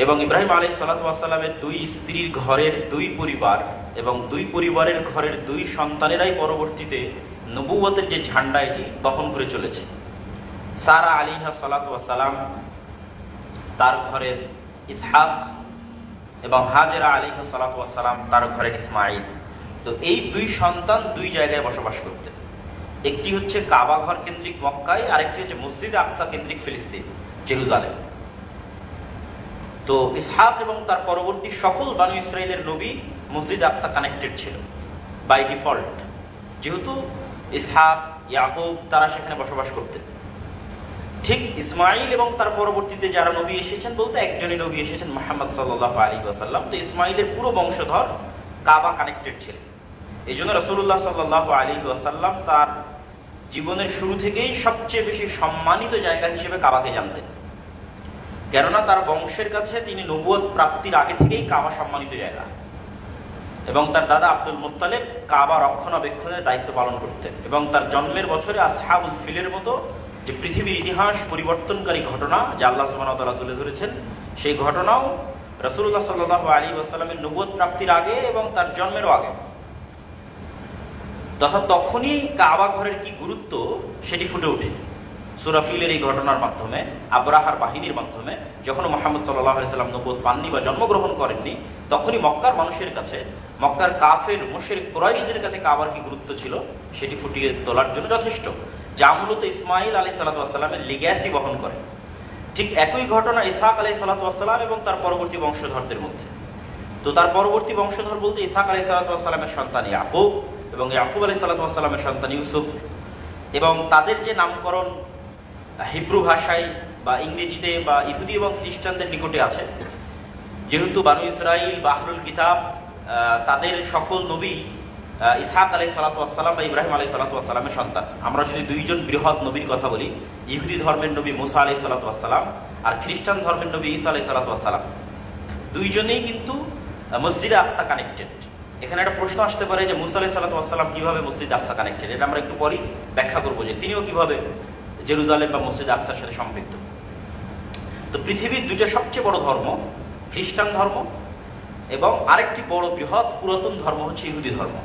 এবং ইব্রাহিম আলাইহিস সালাতু ওয়াস সালামের দুই স্ত্রীর ঘরের দুই পরিবার এবং দুই পরিবারের ঘরের দুই সন্তানেরাই পরবর্তীতে নবুয়তের যে ঝান্ডা এটি বহন করে চলেছে। সারা আলাইহা সালাতু ওয়াস সালাম তার ঘরের ইসহাক এবং হাজেরা আলাইহা সালাতু ওয়াস সালাম তার ঘরের ইসমাইল। তো এই দুই সন্তান দুই জায়গায় বসবাস করতেন। একটি হচ্ছে কাবা ঘর কেন্দ্রিক মক্কায়, আরেকটি হচ্ছে মসজিদ আকসা কেন্দ্রিক ফিলিস্তিন জেরুজালেম। তো ইসহাক এবং তার পরবর্তী সকল বানু ইসরাইলের নবী মসজিদ আকসা কানেক্টেড ছিল বাই ডিফল্ট, যেহেতু ইসহাক ইয়াকুব তারা সেখানে বসবাস করতেন। ঠিক ইসমাইল এবং তার পরবর্তীতে যারা নবী এসেছেন বলতে একজনই নবী এসেছেন মুহাম্মদ সাল্লাল্লাহু আলাইহি ওয়াসাল্লাম। তো ইসমাইলের পুরো বংশধর কাবা কানেক্টেড ছিলেন। এই জন্য রাসূলুল্লাহ সাল্লাল্লাহু আলাইহি ওয়াসাল্লাম তার জীবনের শুরু থেকেই সবচেয়ে বেশি সম্মানিত জায়গা হিসেবে কাবাকে জানতেন, কেননা তার বংশের কাছে তিনি নবুয়ত প্রাপ্তির আগে থেকেই কাবা সম্মানিত জায়গা। এবং তার দাদা আব্দুল মুত্তালিব কাবা রক্ষণাবেক্ষণের দায়িত্ব পালন করতেন। এবং তার জন্মের বছরে আসহাবুল ফিলের মতো যে পৃথিবীর ইতিহাস পরিবর্তনকারী ঘটনা যা আল্লাহ সুবহানাহু ওয়া তাআলা তুলে ধরেছেন, সেই ঘটনাও রাসূলুল্লাহ সাল্লাল্লাহু আলাইহি ওয়াসাল্লামের নবুয়ত প্রাপ্তির আগে এবং তার জন্মেরও আগে। তখনই কাবা ঘরের কি গুরুত্ব সেটি ফুটে ওঠে সূরা ফিলের এই ঘটনার মাধ্যমে, আবরাহার বাহিনীর মাধ্যমে। যখন মুহাম্মদ সাল্লাল্লাহু আলাইহি ওয়াসাল্লাম নবুয়ত পাননি বা জন্মগ্রহণ করেননি, তখনই মক্কার মানুষের কাছে, মক্কার কাফের মুশরিক কুরাইশদের কাছে কাবার কি গুরুত্ব ছিল সেটি ফুটিয়ে তোলার জন্য যথেষ্ট, যা মূলত ইসমাইল আলাইহিস সালাতু ওয়াস সালামের লিগ্যাসি বহন করে। ঠিক একই ঘটনা ইসহাক আলাইহিস সালাতু ওয়াস সালাম এবং তার পরবর্তী বংশধরদের মধ্যে। তো তার পরবর্তী বংশধর বলতে ইসহাক আলাইহিস সালাতু ওয়াস সালামের সন্তান ইয়াকুব এবং ইয়াকুব আলাইহিস সালাতু ওয়াস সালামের সন্তান ইউসুফ। এবং তাদের যে নামকরণ হিব্রু ভাষায় বা ইংরেজিতে বা ইহুদি এবং খ্রিস্টানদের নিকটে আছে, যেহেতু বানু ইসরাইল বা আহলুল কিতাব তাদের সকল নবী ইসহাক আলাইহিস সালাতু ওয়াস সালাম বা ইব্রাহিম আলাইহিস সালাতু ওয়াস সালামের সন্তান। আমরা যদি দুইজন বৃহৎ নবীর কথা বলি, ইহুদি ধর্মের নবী মুসা আলাইহিস সালাতু ওয়াস সালাম আর খ্রিস্টান ধর্মের নবী ঈসা আলাইহিস সালাতু ওয়াস সালাম, দুইজনেই কিন্তু মসজিদে আকসা কানেক্টেড। এখানে একটা প্রশ্ন আসতে পারে যে মুসা আলাইহিস সালাতু ওয়াস সালাম কিভাবে মসজিদে আকসা কানেক্টেড, এটা আমরা একটু পরেই ব্যাখ্যা করবো যে তিনিও কিভাবে জেরুজালেম বা মসজিদ আকসার সাথে সম্পৃক্ত। তো পৃথিবীর দুইটা সবচেয়ে বড় ধর্ম খ্রিস্টান ধর্ম এবং আরেকটি বড় বৃহৎ পুরাতন ধর্ম হচ্ছে ইহুদি ধর্ম।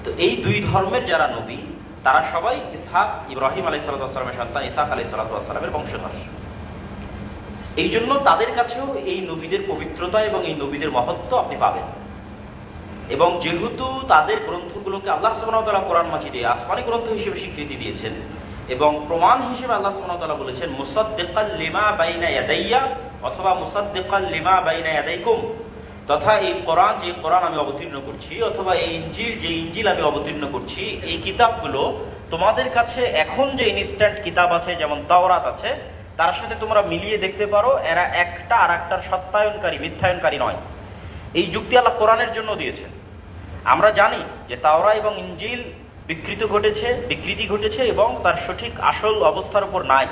তো এই দুই ধর্মের যারা নবী তারা সবাই ইসহাক ইব্রাহিম আলাইহিস সালাতু ওয়াস সালামের সন্তান, ইসহাক আলাইহিস সালাতু ওয়াস সালামের বংশধর। এই জন্য তাদের কাছেও এই নবীদের পবিত্রতা এবং এই নবীদের মহত্ব আপনি পাবেন। এবং যেহেতু তাদের গ্রন্থগুলোকে আল্লাহ সুবহানাহু ওয়া তাআলা কোরআন মাজিদে আসমানি গ্রন্থ হিসেবে স্বীকৃতি দিয়েছেন এবং প্রমাণ হিসেবে আল্লাহ সুবহানাহু ওয়া তাআলা বলেছেন মুসাদ্দিকাল লিমা বাইনা ইয়াদাইয়া অথবা মুসাদ্দিকাল লিমা বাইনা ইয়াদাইকুম, তথা এই কোরআন যে কোরআন আমি অবতীর্ণ করছি অথবা এই ইনজিল যে ইনজিল আমি অবতীর্ণ করছি, এই কিতাবগুলো তোমাদের কাছে এখন যে ইনস্ট্যান্ট কিতাব আছে যেমন তাওরাত আছে তার সাথে তোমরা মিলিয়ে দেখতে পারো, এরা একটা আর একটার সত্যায়নকারী মিথ্যায়নকারী নয়। এই যুক্তি আল্লাহ কোরআনের জন্য দিয়েছেন। আমরা জানি যে তাওরা এবং ইনজিল বিকৃতি ঘটেছে এবং তার সঠিক আসল অবস্থার উপর নাই,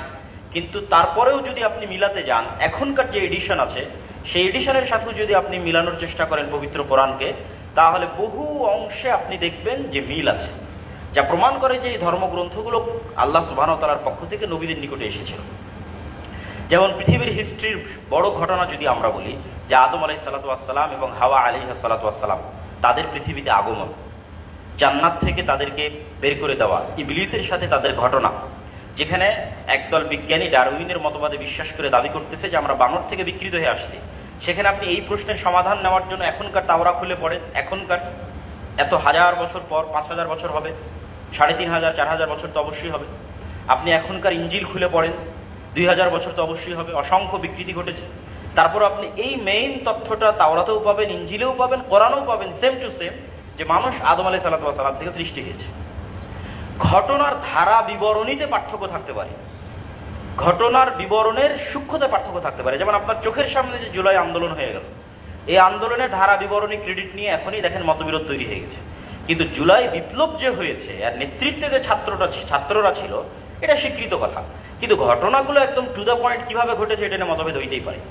কিন্তু তারপরেও যদি আপনি মিলাতে যান এখনকার যে এডিশন আছে সেই এডিশনের সাথে যদি আপনি মিলানোর চেষ্টা করেন পবিত্র কোরআনকে, তাহলে বহু অংশে আপনি দেখবেন যে মিল আছে, যা প্রমাণ করে যে এই ধর্মগ্রন্থগুলো আল্লাহ সুবহানাহু ওয়া তাআলার পক্ষ থেকে নবীদের নিকটে এসেছিল। যেমন পৃথিবীর হিস্ট্রির বড় ঘটনা যদি আমরা বলি, যে আদম আলাইহিস সালাতু ওয়াস সালাম এবং হাওয়া আলাইহিস সালাতু ওয়াস সালাম তাদের পৃথিবীতে আগমন, জান্নাত থেকে তাদেরকে বের করে দেওয়া, ইবলিসের সাথে তাদের ঘটনা, যেখানে একদল বিজ্ঞানী ডারউইনের মতবাদে বিশ্বাস করে দাবি করতেছে যে আমরা বানর থেকে বিকৃত হয়ে আসছি। সেখানে আপনি এই প্রশ্নের সমাধান নেওয়ার জন্য এখনকার তাওরা খুলে পড়েন, এখনকার এত হাজার বছর পর 5000 বছর হবে, 3500 4000 বছর তো অবশ্যই হবে। আপনি এখনকার ইনজিল খুলে পড়েন, 2000 বছর তো অবশ্যই হবে। অসংখ্য বিকৃতি ঘটেছে। তারপর আপনি এই মেইন তথ্যটা তাওরাতেও পাবেন, ইনজিলেও পাবেন, কোরআনেও পাবেন, সেম টু সেম, যে মানুষ আদম আলাইহিস সালাতু ওয়াস সালাম থেকে সৃষ্টি হয়েছে। ঘটনার ধারা বিবরণীতে পার্থক্য থাকতে পারে, ঘটনার বিবরণের সূক্ষ্মতে পার্থক্য থাকতে পারে। যেমন আপনার চোখের সামনে যে জুলাই আন্দোলন হয়ে গেল, এই আন্দোলনের ধারা বিবরণী ক্রেডিট নিয়ে এখনই দেখেন মতবিরোধ তৈরি হয়ে গেছে। কিন্তু জুলাই বিপ্লব যে হয়েছে আর নেতৃত্বে যে ছাত্ররা ছিল এটা স্বীকৃত কথা, কিন্তু ঘটনাগুলো একদম টু দ্য পয়েন্ট কিভাবে ঘটেছে এটা নিয়ে মতভেদ হইতেই পারে।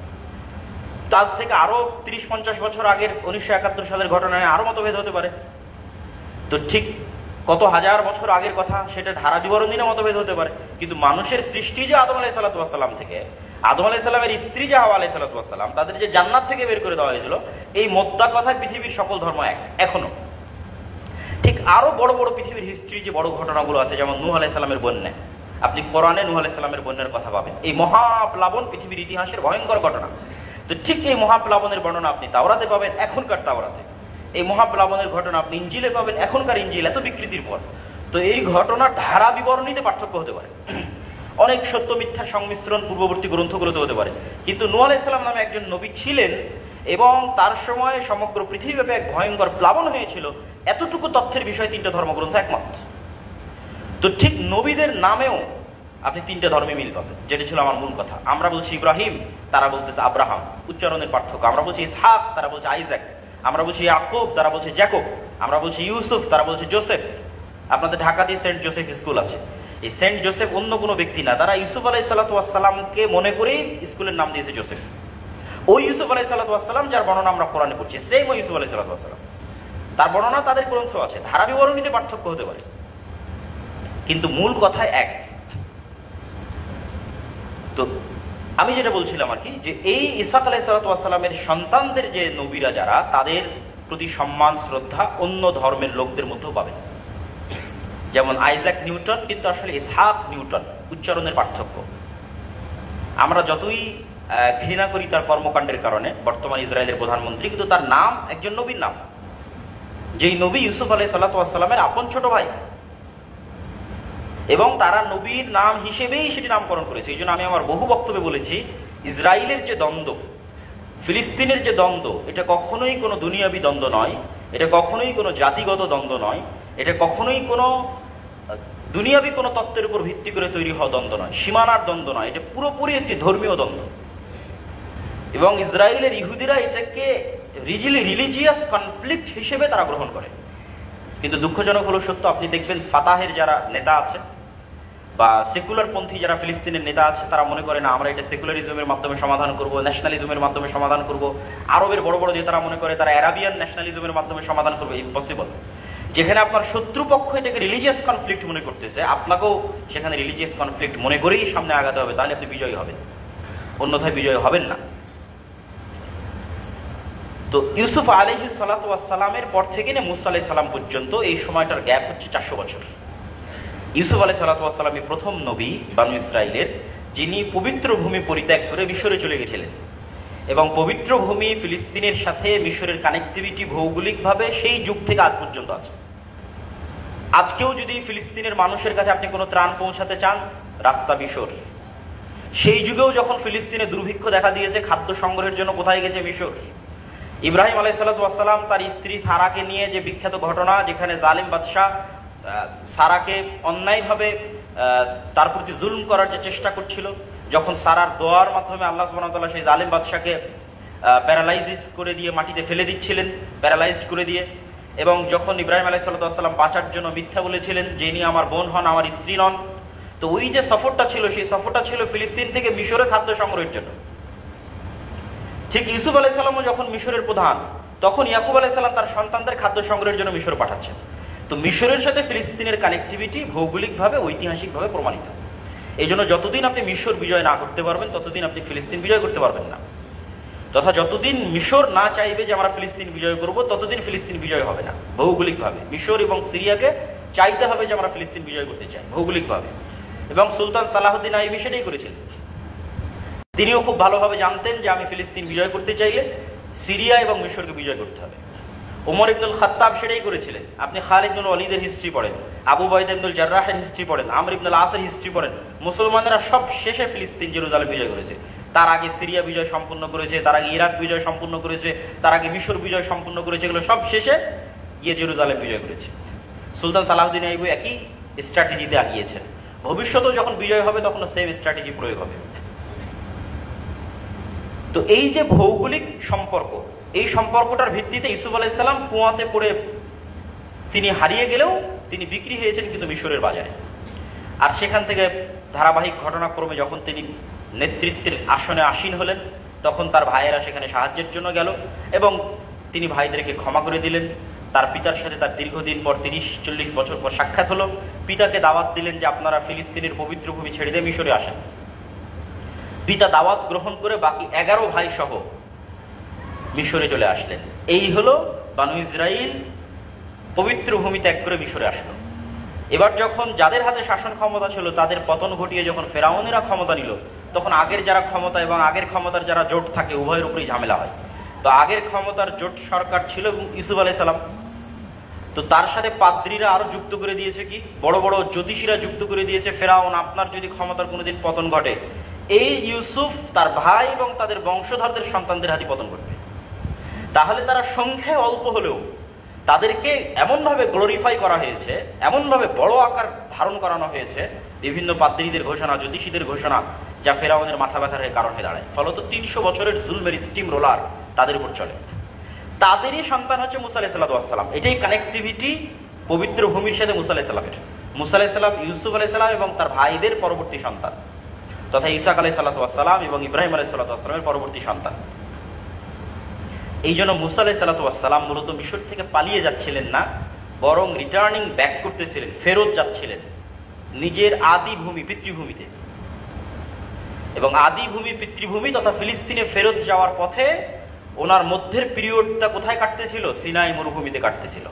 আজ থেকে আরো 30-50 বছর আগের 1971 সালের ঘটনায় আরো মতভেদ হতে পারে। তো ঠিক কত হাজার বছর আগের কথা, সেটা ধারা বিবরণীর মতভেদ হতে পারে, কিন্তু মানুষের সৃষ্টি যে আদম আলাইহিসসালাম থেকে, আদম আলাইহিসসালামের স্ত্রী যে হাওয়া আলাইহিসসালাম, তাদের যে জান্নাত থেকে বের করে দেওয়া হয়েছিল, এই মোদ্দা কথায় পৃথিবীর সকল ধর্ম এক এখনো। ঠিক আরো বড় বড় পৃথিবীর হিস্ট্রি যে বড় ঘটনাগুলো আছে, যেমন নূহ আলাইহিসসালামের বন্যা, আপনি কোরআনে নূহ আলাইহিসসালামের বন্যার কথা পাবেন। এই মহাপ্লাবন পৃথিবীর ইতিহাসের ভয়ঙ্কর ঘটনা। তো ঠিক এই মহাপ্লাবনের বর্ণনা আপনি তাওরাতে পাবেন, এখনকার তাওরাতে। এই মহাপ্লাবনের ঘটনা আপনি ইঞ্জিলে পাবেন, এখনকার ইঞ্জিল, এত বিকৃতির পর। তো এই ঘটনার ধারা বিবরণীতে পার্থক্য হতে পারে, অনেক সত্য মিথ্যার সংমিশ্রণ পূর্ববর্তী গ্রন্থগুলোতে হতে পারে, কিন্তু নূহ আলাইহিস সালাম নামে একজন নবী ছিলেন এবং তার সময় সমগ্র পৃথিবীব্যাপী এক ভয়ঙ্কর প্লাবন হয়েছিল, এতটুকু তথ্যের বিষয়ে তিনটা ধর্মগ্রন্থ একমত। তো ঠিক নবীদের নামেও আপনি তিনটা ধর্মে মিল পাবেন, যেটা ছিল আমার মূল কথা। আমরা বলছি ইব্রাহিম, তারা বলতেছে আব্রাহাম, উচ্চারণের পার্থক্য। আমরা বলছি ইসহাক, তারা বলছে আইজাক। আমরা বলছি ইয়াকুব, তারা বলছে জ্যাকব। আমরা বলছি ইউসুফ, তারা বলছে জোসেফ। আপনাদের ঢাকাতেই সেন্ট জোসেফ স্কুল আছে। এই সেন্ট জোসেফ অন্য কোনো ব্যক্তি না, তারা ইউসুফ আলাইহিসসালামকে মনে করেই স্কুলের নাম দিয়েছে জোসেফ। ওই ইউসুফ আলাইহিসসালাম যার বর্ণনা আমরা কোরআনে পড়ছি, সেই ওই ইউসুফ আলাইহিসসালাম, তার বর্ণনা তাদের গ্রন্থ আছে। ধারা বিবরণীতে পার্থক্য হতে পারে, কিন্তু মূল কথায় এক। তো আমি যেটা বলছিলাম আর কি, যে এই ইসহাক আলাইহিসসালামের সন্তানদের যে নবীরা যারা, তাদের প্রতি সম্মান শ্রদ্ধা অন্য ধর্মের লোকদের মধ্যেও পাবেন। যেমন আইজাক নিউটন, কিন্তু আসলে ইসহাক নিউটন, উচ্চারণের পার্থক্য। আমরা যতই ঘৃণা করি তার কর্মকাণ্ডের কারণে, বর্তমান ইসরায়েলের প্রধানমন্ত্রী, কিন্তু তার নাম একজন নবীর নাম, যেই নবী ইউসুফ আলাইহিসসালামের আপন ছোট ভাই, এবং তারা নবীর নাম হিসেবেই সেটি নামকরণ করেছে। এই জন্য আমি আমার বহু বক্তব্যে বলেছি, ইসরায়েলের যে দ্বন্দ্ব, ফিলিস্তিনের যে দ্বন্দ্ব, এটা কখনোই কোনো দুনিয়াবী দ্বন্দ্ব নয়, এটা কখনোই কোনো জাতিগত দ্বন্দ্ব নয়, এটা কখনোই কোনো দুনিয়াবি কোনো তত্ত্বের উপর ভিত্তি করে তৈরি হওয়া দ্বন্দ্ব নয়, সীমানার দ্বন্দ্ব নয়, এটা পুরোপুরি একটি ধর্মীয় দ্বন্দ্ব। এবং ইসরায়েলের ইহুদিরা এটাকে রিলিজিয়াস কনফ্লিক্ট হিসেবে তারা গ্রহণ করে। কিন্তু দুঃখজনক হলো সত্য, আপনি দেখবেন ফাতাহের যারা নেতা আছে বা সেকুলার পন্থী যারা ফিলিস্তিনের নেতা আছে, তারা মনে করে না আমরা এটা সেকুলারিজমের মাধ্যমে সমাধান করব, ন্যাশনালিজমের মাধ্যমে সমাধান করব। আরবের বড় বড় নেতারা মনে করে তারা অ্যারাবিয়ান ন্যাশনালিজমের মাধ্যমে সমাধান করবে। ইম্পসিবল। যেখানে আপনার শত্রুপক্ষ এটাকে রিলিজিয়াস কনফ্লিক্ট মনে করতেছে, আপনাকেও সেখানে রিলিজিয়াস কনফ্লিক্ট মনে করেই সামনে আগাতে হবে, তাহলে আপনি বিজয়ী হবেন, অন্যথায় বিজয়ী হবেন না। তো ইউসুফ আলাইহিসসালামের পর থেকে নিয়ে মুসা আলাইহিস সালাম পর্যন্ত এই সময়টার গ্যাপ হচ্ছে 400 বছর। ইউসুফ আলাইহিসসালামই প্রথম নবী বানু ইসরায়েলের, যিনি পবিত্র ভূমি পরিত্যাগ করে মিশরে চলে গেছিলেন। এবং পবিত্র ভূমি ফিলিস্তিনের সাথে মিশরের কানেক্টিভিটি ভৌগোলিকভাবে সেই যুগ থেকে আজ পর্যন্ত আছে। আজকেও যদি ফিলিস্তিনের মানুষের কাছে আপনি কোনো ত্রাণ পৌঁছাতে চান, রাস্তা মিশর। সেই যুগেও যখন ফিলিস্তিনে দুর্ভিক্ষ দেখা দিয়েছে, খাদ্য সংগ্রহের জন্য কোথায় গেছে? মিশর। ইব্রাহিম আলাইহিসসালাম তার স্ত্রী সারাকে নিয়ে যে বিখ্যাত ঘটনা, যেখানে জালিম বাদশাহ সারাকে অন্যায়ভাবে তার প্রতি জুলুম করার যে চেষ্টা করছিল, যখন সারার দোয়ার মাধ্যমে আল্লাহ সুবহানাহু ওয়া তাআলা সেই জালিম বাদশাকে প্যারালাইজিস করে দিয়ে মাটিতে ফেলে দিচ্ছিলেন, প্যারালাইজড করে দিয়ে। এবং যখন ইব্রাহিম আলাইহিসসালাম বাঁচার জন্য মিথ্যা বলেছিলেন যে ইনি আমার বোন হন, আমার স্ত্রী নন, তো ওই যে সফরটা ছিল, সেই সফরটা ছিল ফিলিস্তিন থেকে মিশরে খাদ্য সংগ্রহের জন্য। ঠিক ইউসুফ আলাইহিসসালামও যখন মিশরের প্রধান, তখন ইয়াকুব আলাইহিসসালাম তার সন্তানদের খাদ্য সংগ্রহের জন্য মিশর পাঠাচ্ছেন। তো মিশরের সাথে ফিলিস্তিনের কানেক্টিভিটি ভৌগোলিকভাবে, ঐতিহাসিকভাবে প্রমাণিত। এই জন্য যতদিন আপনি মিশর বিজয় না করতে পারবেন, ততদিন আপনি ফিলিস্তিন বিজয় করতে পারবেন না। তথা যতদিন মিশর না চাইবে যে আমরা ফিলিস্তিন বিজয় করব, ততদিন ফিলিস্তিন বিজয় হবে না ভৌগোলিকভাবে। মিশর এবং সিরিয়াকে চাইতে হবে যে আমরা ফিলিস্তিন বিজয় করতে চাই ভৌগোলিকভাবে। এবং সুলতান সালাহুদ্দিন আইয়ুবী সেটাই করেছিলেন। তিনিও খুব ভালোভাবে জানতেন যে আমি ফিলিস্তিন বিজয় করতে চাইলে সিরিয়া এবং মিশরকে বিজয় করতে হবে। ওমর ইবনুল খাত্তাব সেটাই করেছিলেন। আপনি খালিদ ইবনুল ওয়ালিদের হিস্ট্রি পড়েন, আবু উবাইদা ইবনুল জাররাহের হিস্ট্রি পড়েন, আমর ইবনুল আসের হিস্ট্রি পড়েন, মুসলমানেরা সব শেষে ফিলিস্তিন জেরুজালেম বিজয় করেছে। তার আগে সিরিয়া বিজয় সম্পূর্ণ করেছে, তার আগে ইরাক বিজয় সম্পূর্ণ করেছে, তার আগে মিশর বিজয় সম্পূর্ণ করেছে। এগুলো সব শেষে গিয়ে জেরুজালেম বিজয় করেছে। সুলতান সালাহুদ্দিন আইয়ুবী একই স্ট্র্যাটেজিতে আগিয়েছেন। ভবিষ্যতেও যখন বিজয় হবে, তখন সেম স্ট্র্যাটেজি প্রয়োগ হবে। তো এই যে ভৌগোলিক সম্পর্ক, এই সম্পর্কটার ভিত্তিতে ইউসুফ আলাইহিস সালাম কুয়াতে পড়ে তিনি হারিয়ে গেলেও তিনি বিক্রি হয়েছেন কিন্তু মিশরের বাজারে। আর সেখান থেকে ধারাবাহিক ঘটনাক্রমে যখন তিনি নেতৃত্বের আসনে আসীন হলেন, তখন তার ভাইয়েরা সেখানে সাহায্যের জন্য গেল এবং তিনি ভাইদেরকে ক্ষমা করে দিলেন। তার পিতার সাথে তার দীর্ঘদিন পর 30-40 বছর পর সাক্ষাৎ হলো। পিতাকে দাওয়াত দিলেন যে আপনারা ফিলিস্তিনের পবিত্র ভূমি ছেড়ে দিয়ে মিশরে আসেন। পিতা দাওয়াত গ্রহণ করে বাকি 11 ভাই সহ মিশরে চলে আসলেন। এই হলো বানু ইসরাইল পবিত্র ভূমি ত্যাগ করে মিশরে আসলো। এবার যখন যাদের হাতে শাসন ক্ষমতা ছিল তাদের পতন ঘটিয়ে যখন ফেরাউনেরা ক্ষমতা নিল, তখন আগের যারা ক্ষমতা এবং আগের ক্ষমতার যারা জোট থাকে উভয়ের উপরেই ঝামেলা হয়। তো আগের ক্ষমতার জোট সরকার ছিল ইউসুফ আলাইহিস সালাম, তো তার সাথে পাদ্রীরা আরো যুক্ত করে দিয়েছে, কি বড় বড় জ্যোতিষীরা যুক্ত করে দিয়েছে, ফেরাউন আপনার যদি ক্ষমতার কোনোদিন পতন ঘটে এই ইউসুফ তার ভাই এবং তাদের বংশধরদের সন্তানদের হাতে পতন ঘটবে। তাহলে তারা সংখ্যায় অল্প হলেও তাদেরকে এমনভাবে গ্লোরিফাই করা হয়েছে, এমনভাবে বড় আকার ধারণ করানো হয়েছে বিভিন্ন পাদ্রীদের ঘোষণা, জ্যোতিষীদের ঘোষণা, যা ফেরাউনের মাথা ব্যথার কারণ হয়ে দাঁড়ায়। ফলত 300 বছরের জুলমের স্টিম রোলার তাদের উপর চলে। তাদেরই সন্তান হচ্ছে মুসা আলাইহিস সালাম। এটাই কানেক্টিভিটি পবিত্র ভূমির সাথে মুসা আলাইহিস সালামের। মুসা আলাইহিস সালাম ইউসুফ আলাইহিস সালাম এবং তার ভাইদের পরবর্তী সন্তান, তথা ইসহাক আলাইহিস সালাম এবং ইব্রাহিম আলাইহিস সালামের পরবর্তী সন্তান। এই জন্য মুসা আলাইহিস সালাম মূলত মিশর থেকে পালিয়ে যাচ্ছিলেন না, বরং রিটার্নিং ব্যাক করতেছিলেন, ফেরত যাচ্ছিলেন নিজের আদি ভূমি পিতৃভূমিতে। এবং আদি ভূমি পিতৃভূমি তথা ফিলিস্তিনে ফেরত যাওয়ার পথে ওনার মধ্যের পিরিয়ডটা কোথায় কাটতেছিল? সিনাই মরুভূমিতে কাটতেছিল।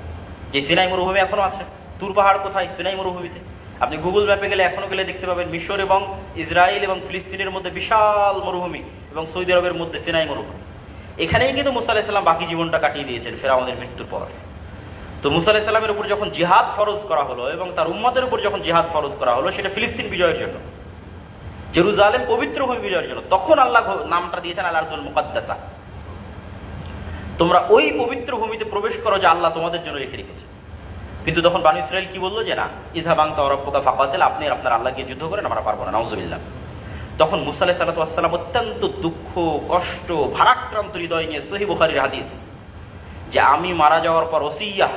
যে সিনাই মরুভূমি এখনো আছে। তুর পাহাড় কোথায়? সিনাই মরুভূমিতে। আপনি গুগল ম্যাপে গেলে এখনো গেলে দেখতে পাবেন মিশর এবং ইসরায়েল এবং ফিলিস্তিনের মধ্যে বিশাল মরুভূমি এবং সৌদি আরবের মধ্যে সিনাই মরুভূমি। এখানেই কিন্তু মুসা আলাইহিস সালাম বাকি জীবনটা কাটিয়ে দিয়েছেন ফেরাউনের মৃত্যুর পর। তো মুসা আলাইহিস সালামের উপর যখন জিহাদ ফরজ করা হলো এবং তার উম্মতের উপর যখন জিহাদ ফরজ করা হলো, সেটা ফিলিস্তিন বিজয়ের জন্য, জেরুজালেম পবিত্র ভূমি বিজয়ের জন্য, তখন আল্লাহ নামটা দিয়েছেন আল আরজুল মুকাদ্দাসা। তোমরা ওই পবিত্র ভূমিতে প্রবেশ করো যা আল্লাহ তোমাদের জন্য রেখে রেখেছে। কিন্তু তখন বানু ইসরাইল কি বললো যে না, ইযহাব আনতা ওয়া রাব্বুকা ফাকাতিল, আপনি আপনার আল্লাহ গিয়ে যুদ্ধ করেন, আমরা পারবো না, নাউযুবিল্লাহ। তখন মুসা আলাইহিস সালাম অত্যন্ত দুঃখ, কষ্ট, ভারাক্রান্ত হৃদয় নিয়ে, সহিহ বুখারীর হাদিস, যে আমি মারা যাওয়ার পর ওসিয়া,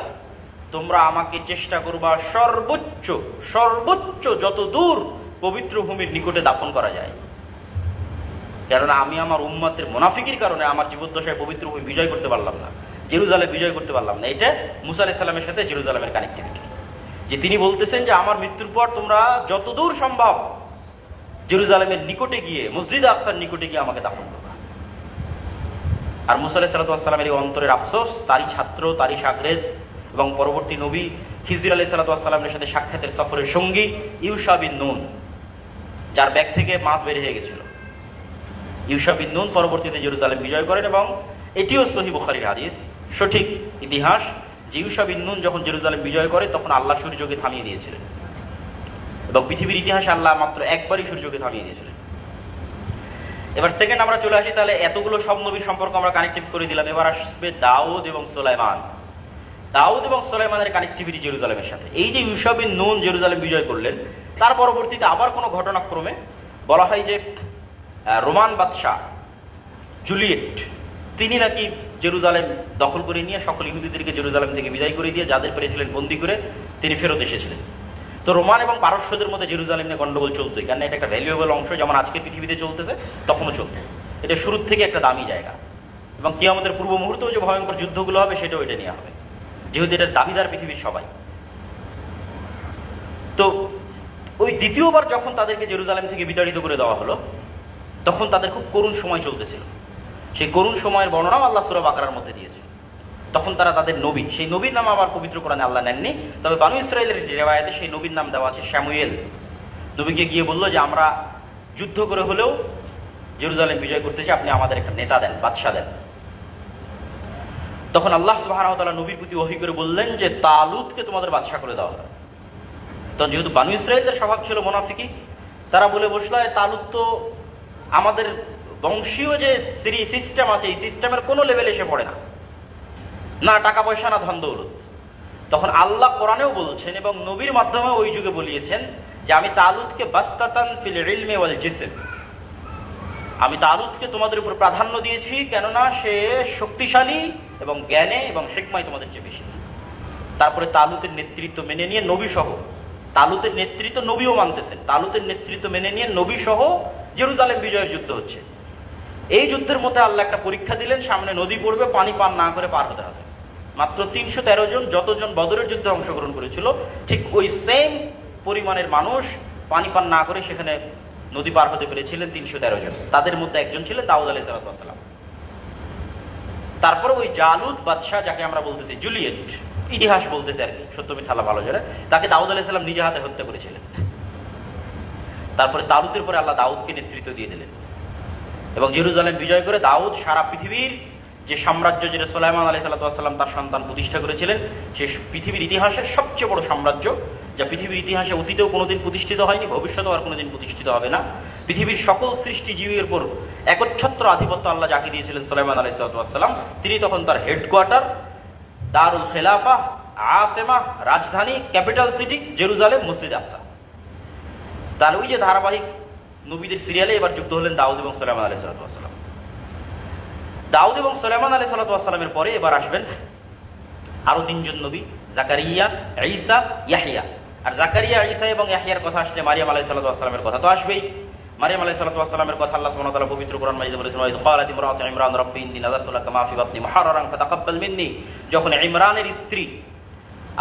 তোমরা আমাকে চেষ্টা করবা সর্বোচ্চ সর্বোচ্চ যত দূর পবিত্র ভূমির নিকটে দাফন করা যায়। কেননা আমি আমার উম্মতের মুনাফিকির কারণে আমার জীবদ্দশায় পবিত্র ভূমি বিজয় করতে পারলাম না, জেরুজালেম বিজয় করতে পারলাম না। এটা মুসা আলাইহিস সালামের সাথে জেরুজালেমের কানেক্টিভিটি, যে তিনি বলতেছেন যে আমার মৃত্যুর পর তোমরা যতদূর সম্ভব জেরুজালেমের নিকটে গিয়ে, মসজিদ আকসার নিকটে গিয়ে আমাকে দাফন করবা। আর মুসা আলাইহিস সালামের এই অন্তরের আফসোস তারই ছাত্র, তারই শাগরেদ এবং পরবর্তী নবী খিজর আলাইহিস সালামের সাথে সাক্ষাতের সফরের সঙ্গী ইউশা বিন নুন, যার ব্যাগ থেকে মাছ বের হয়ে গেছিল। ইউশা বিন নুন পরবর্তীতে জেরুজালেম বিজয় করেন এবং এটিও সহিহ বুখারীর হাদিস, সঠিক ইতিহাস, যে ইউশা বিন নুন যখন জেরুজালেম বিজয় করে তখন আল্লাহ সূর্যকে থামিয়ে দিয়েছিলেন এবং পৃথিবীর ইতিহাসে আল্লাহ মাত্র একবারই সূর্যকে থামিয়ে দিয়েছিলেন। এবার সেকেন্ড আমরা চলে আসি, তাহলে এতগুলো সব নবীর সম্পর্ক আমরা কানেক্টিভ করে দিলাম। এবার আসবে দাউদ এবং সুলাইমান। দাউদ এবং সুলাইমানের কানেক্টিভিটি জেরুজালেমের সাথে। এই যে ইউশা বিন নুন জেরুজালেম বিজয় করলেন, তার পরবর্তীতে আবার কোনো ঘটনাক্রমে বলা হয় যে রোমান বাদশাহ জুলিয়েট, তিনি নাকি জেরুজালেম দখল করে নিয়ে সকল ইহুদিদেরকে জেরুজালেম থেকে বিদায় করে দিয়ে যাদের পেরেছিলেন বন্দী করে তিনি ফেরত এসেছিলেন। তো রোমান এবং পারস্যদের মধ্যে জেরুজালেম নিয়ে গন্ডগোল চলতোই, কারণ এটা একটা ভ্যালুয়েবল অংশ, যেমন আজকে পৃথিবীতে চলতেছে তখনও চলতো। এটা শুরুর থেকে একটা দামি জায়গা এবং কিয়ামতের পূর্ব মুহূর্তেও যে ভয়ঙ্কর যুদ্ধগুলো হবে সেটাও এটা নিয়ে হবে, যেহেতু এটার দাবিদার পৃথিবীর সবাই। তো ওই দ্বিতীয়বার যখন তাদেরকে জেরুজালেম থেকে বিতাড়িত করে দেওয়া হলো, তখন তাদের খুব করুণ সময় চলতেছিল। সেই করুণ সময়ের বর্ণনাও আল্লাহ সূরা বাকারার মধ্যে দিয়েছে। তখন তারা তাদের নবী, সেই নবীর নাম আবার পবিত্র কোরআনে আল্লাহ নেননি, তবে বানু ইসরাইলের রিওয়ায়াতে সেই নবীর নাম দেওয়া আছে শামুয়েল। নবীকে গিয়ে বললো যে আমরা যুদ্ধ করে হলেও জেরুজালেম বিজয় করতে চাই, আপনি আমাদের একটা নেতা দেন, বাদশা দেন। তখন আল্লাহ সুবহানাহু ওয়া তাআলা নবীর প্রতি ওহী করে বললেন যে তালুতকে তোমাদের বাদশা করে দেওয়া হবে। তখন যেহেতু বানু ইসরাইলদের স্বভাব ছিল মুনাফিকি, তারা বলে বসলো তালুত তো আমাদের বংশীয় যে সিস্টেম আছে এই সিস্টেমের কোনো লেভেলে এসে পড়ে না, না টাকা পয়সা না ধন দৌলত। তখন আল্লাহ কোরআনেও বলছেন এবং নবীর মাধ্যমে ওই যুগে বলিয়েছেন যে আমি তালুতকে বাস্তাতান ফিল ইলমি ওয়াল জিসম, আমি তালুতকে তোমাদের উপর প্রাধান্য দিয়েছি, কেননা সে শক্তিশালী এবং জ্ঞানে এবং হিকমায় তোমাদের চেয়ে বেশি। তারপরে তালুতের নেতৃত্ব মেনে নিয়ে নবী সহ, তালুতের নেতৃত্ব নবীও মানতেছেন, তালুতের নেতৃত্ব মেনে নিয়ে নবী সহ জেরুজালেম বিজয়ের যুদ্ধ হচ্ছে। এই যুদ্ধের মধ্যে আল্লাহ একটা পরীক্ষা দিলেন, সামনে নদী পড়বে, পানি পান না করে পার হতে হবে। মাত্র 313 জন যতজন বদরের যুদ্ধে অংশগ্রহণ করেছিল ঠিক ওই সেম পরিমাণের মানুষ পানি পান না করে সেখানে নদী পার হতে পেরেছিলেন 313 জন। তাদের মধ্যে একজন ছিলেন দাউদ আলাইহিস সালাম। তারপরে ওই জালুত বাদশাহ, যাকে আমরা বলতেছি জুলিয়েট, ইতিহাস বলতেছে আর কি, সত্য মিথ্যা আল্লাহ ভালো জানে, তাকে দাউদ আলাইহিস সালাম নিজে হাতে হত্যা করেছিলেন। তারপরে তালুতের পরে আল্লাহ দাউদকে নেতৃত্ব দিয়ে দিলেন এবং জেরুজালেম বিজয় করে দাউদ সারা পৃথিবীর যে সাম্রাজ্য, যেটা সুলাইমান আলাইহিস সালাম তার সন্তান প্রতিষ্ঠা করেছিলেন, সে পৃথিবীর ইতিহাসের সবচেয়ে বড় সাম্রাজ্য, যা পৃথিবীর ইতিহাসে অতীতেও কোনোদিন প্রতিষ্ঠিত হয়নি, ভবিষ্যতেও আর কোনোদিন প্রতিষ্ঠিত হবে না। পৃথিবীর সকল সৃষ্টিজীবীর উপর একচ্ছত্র আধিপত্য আল্লাহ যাকে দিয়েছিলেন সুলাইমান আলাইহিস সালাম, তিনি তখন তার হেডকোয়ার্টার, দারুল খেলাফা, আসেমা, রাজধানী, ক্যাপিটাল সিটি জেরুজালেম, মসজিদ আকসা। তাহলে ওই যে ধারাবাহিক নবীদের সিরিয়ালে এবার যুক্ত হলেন দাউদ এবং সুলাইমান আলাইহিস সালাম। দাউদ এবং সুলাইমান আলাইহিস সালামের পরে এবার আসবেন আরো 3 জন নবী, জাকারিয়া, ঈসা, ইয়াহইয়া। আর জাকারিয়া, ঈসা এবং ইয়াহইয়ার কথা আসলে মারিয়াম আলাইহিস সালামের কথা তো আসবেই। মারিয়াম আলাইহিস সালামের কথা আল্লাহ সুবহানাহু ওয়া তাআলা পবিত্র কোরআন মাজিদে বলেছেন, ওয়া ইয ক্বালাত ইমরাতু ইমরান রাব্বি ইন্নী নাযারতু লাকা মা ফি বাতনি মুহাররারান ফাতাকাব্বাল মিন্নী। যখন ইমরানের স্ত্রী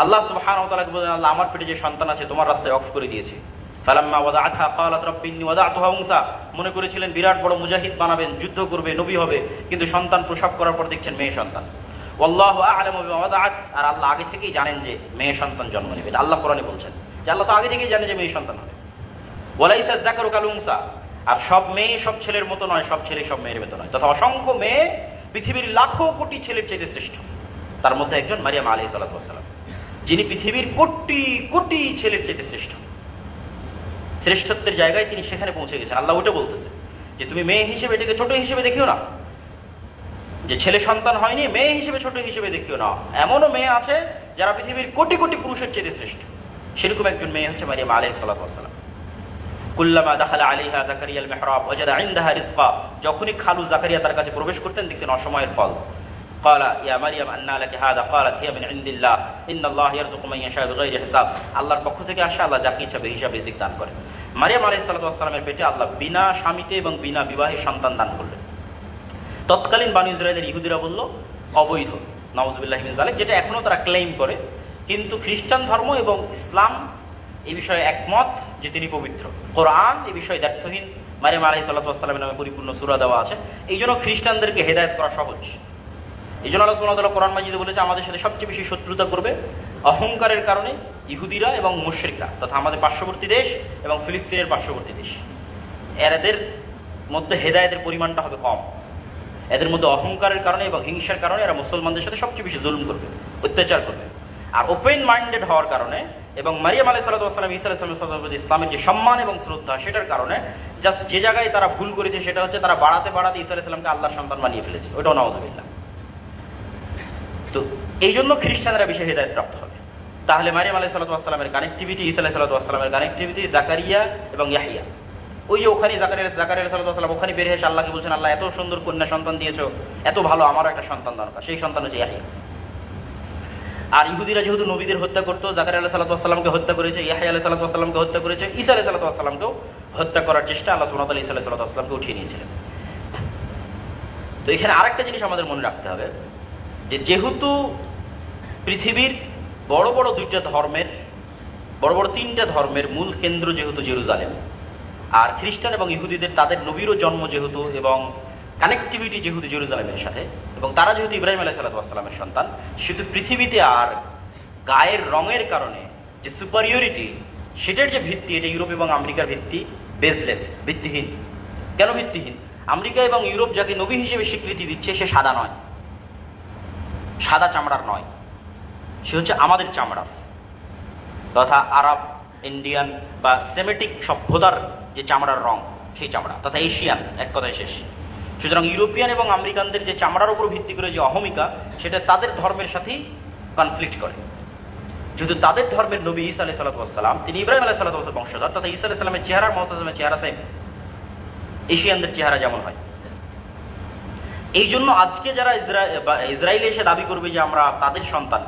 আল্লাহ সুবহানাহু ওয়া তাআলাকে বলেন, আল্লাহ আমার পেটে যে সন্তান আছে তোমার রাস্তায় ওয়াকফ করে দিয়েছি। ফালাম্মা ওয়াদাআতহা ক্বালাত রাব্বি ইন্নী ওয়াদাতুহা উনসা। মনে করেছিলেন বিরাট বড় মুজাহিদ বানাবেন, যুদ্ধ করবে, নবী হবে, কিন্তু সন্তান প্রসব করার পর দেখছেন মেয়ে সন্তান। ওয়াল্লাহু আ'লামু বিমা ওয়াদাআত। আর আল্লাহ আগে থেকেই জানেন যে মেয়ে সন্তান জন্ম নেবে। আল্লাহ কোরআনে বলছেন যে আল্লাহ তো আগে থেকেই জানেন যে মেয়ে সন্তান হবে। ওয়ালাইসা যাকারু কাল উনসা। আর সব মেয়ে সব ছেলের মতো নয়, সব ছেলে সব মেয়ের মতো নয়, তথা অসংখ্য মেয়ে পৃথিবীর লাখো কোটি ছেলের চেয়ে শ্রেষ্ঠ। তার মধ্যে একজন মারিয়াম আলাইহিস সালাম, যিনি পৃথিবীর কোটি কোটি ছেলের চেয়ে শ্রেষ্ঠ। শ্রেষ্ঠত্বের জায়গায় তিনি সেখানে পৌঁছে গেছেন। আল্লাহ ওটা বলতেছে যে তুমি মেয়ে হিসেবে এটাকে ছোট হিসেবে দেখিও না, যে ছেলে সন্তান হয়নি মেয়ে হিসেবে ছোট হিসেবে দেখিও না। এমনও মেয়ে আছে যারা পৃথিবীর কোটি কোটি পুরুষের চেয়ে শ্রেষ্ঠ। সেরকম একজন মেয়ে হচ্ছে মারিয়াম আলাইহিস সালাম। কুল্লামা দাখালা আলাইহা জাকারিয়া আল মিহরাব ওয়াজাদা ইনদাহা রিজকা। যখনই খালু জাকারিয়া তার কাছে প্রবেশ করতেন দেখতেন অসময়ের ফল। ক্বালা ইয়া মারিয়াম আন্না লাকি হাযা ক্বালাত হিয়া মিন ইনদিল্লাহ ইন্নাল্লাহা ইয়ারযুকু মান ইয়াশা বিগাইরি হিসাব। আল্লাহর পক্ষ থেকে আসে, আল্লাহ যাকে ইচ্ছা বেহিসাব রিজিক দান করেন। মারিয়াম আলাইহিস সালামের পেটে আল্লাহ বিনা স্বামীতে এবং বিনা বিবাহে সন্তান দান করলেন। তৎকালীন বানু ইসরায়েলের ইহুদিরা বলল অবৈধ, নাউযুবিল্লাহি মিন যালিক, যেটা এখনো তারা ক্লেম করে। কিন্তু খ্রিস্টান ধর্ম এবং ইসলাম এই বিষয়ে একমত যে তিনি পবিত্র। কোরআন এই বিষয়ে দ্ব্যর্থহীন। মারিয়াম আলাইহিস সালামের নামে পরিপূর্ণ সূরা দেওয়া আছে। এই জন্য খ্রিস্টানদেরকে হেদায়েত করা সহজ। এই জন্য আল্লাহ সুবহানাহু ওয়া তাআলা কোরআন মাজিদে বলেছে আমাদের সাথে সবচেয়ে বেশি শত্রুতা করবে অহংকারের কারণে ইহুদিরা এবং মুশরিকরা, তথা আমাদের পার্শ্ববর্তী দেশ এবং ফিলিস্তিনের পার্শ্ববর্তী দেশ। এদের মধ্যে হেদায়েতের পরিমাণটা হবে কম। এদের মধ্যে অহংকারের কারণে এবং হিংসার কারণে এরা মুসলমানদের সাথে সবচেয়ে বেশি জুলুম করবে, অত্যাচার করবে। আর ওপেন মাইন্ডেড হওয়ার কারণে এবং মারিয়াম আলাইহিস সালাম ঈসা আলাইহিস সালামের প্রতি ইসলামের যে সম্মান এবং শ্রদ্ধা, সেটার কারণে জাস্ট যে জায়গায় তারা ভুল করেছে সেটা হচ্ছে তারা বাড়াতে বাড়াতে ঈসা আলাইহিস সালামকে আল্লাহর সন্তান বানিয়ে ফেলেছে। ওটাও নাউযুবিল্লাহ। তো এই জন্য খ্রিস্টানরা বেশি হেদায়েত প্রাপ্ত হবে। তাহলে মারিয়াম আলাইহিস সালামের কানেক্টিভিটি, ঈসা আলাইহিস সালামের কানেক্টিভিটি, জাকারিয়া এবং ইয়াহইয়া। ওই যে ওখানে জাকারিয়া সালাম ওখানে বের এসে আল্লাহকে বলছেন, আল্লাহ এত সুন্দর কন্যা সন্তান দিয়েছো, এত ভালো, আমারও একটা সন্তান দরকার। সেই সন্তান হচ্ছে ইয়াহইয়া। আর ইহুদিরা যেহেতু নবীদের হত্যা করতো, জাকারিয়া আলাইহিস সালামকে হত্যা করেছে, ইয়াহইয়া আলাইহিস সালামকে হত্যা করেছে, ঈসা আলাইহিস সালামকেও হত্যা করার চেষ্টা আল্লাহ সুবহানাহু ওয়া তাআলা ঈসা আলাইহিস সালামকে উঠিয়ে নিয়েছিলেন। তো এখানে আরেকটা জিনিস আমাদের মনে রাখতে হবে যে যেহেতু পৃথিবীর বড় বড় 2টা ধর্মের, বড় বড় 3টা ধর্মের মূল কেন্দ্র যেহেতু জেরুজালেম, আর খ্রিস্টান এবং ইহুদিদের তাদের নবীরও জন্ম যেহেতু এবং কানেক্টিভিটি যেহেতু জেরুজালেমের সাথে, এবং তারা যেহেতু ইব্রাহিম আলাইহিস সালামের সন্তান, সেহেতু পৃথিবীতে আর গায়ের রঙের কারণে যে সুপারিয়রিটি, সেটার যে ভিত্তি, এটা ইউরোপ এবং আমেরিকার ভিত্তি বেসলেস, ভিত্তিহীন। কেন ভিত্তিহীন? আমেরিকা এবং ইউরোপ যাকে নবী হিসেবে স্বীকৃতি দিচ্ছে সে সাদা নয়, সাদা চামড়ার নয়, সে হচ্ছে আমাদের চামড়ার, তথা আরব, ইন্ডিয়ান বা সেমেটিক সভ্যতার যে চামড়ার রং, সেই চামড়া, তথা এশিয়ান, এক কথায় শেষ। সুতরাং ইউরোপিয়ান এবং আমেরিকানদের যে চামড়ার উপর ভিত্তি করে যে অহমিকা, সেটা তাদের ধর্মের সাথেই কনফ্লিক্ট করে। যেহেতু তাদের ধর্মের নবী ঈসা আলাইহিস সালাম তিনি ইব্রাহিম আলাইহিস সালামের বংশধর, তথা ঈসা আলাইহিস সালামের চেহারা আর মুহাম্মদ সাল্লাল্লাহু আলাইহি ওয়াসাল্লামের চেহারা সেম, এশিয়ানদের চেহারা যেমন হয়। এই জন্য আজকে যারা ইসরায়েলে এসে দাবি করবে যে আমরা তাদের সন্তান,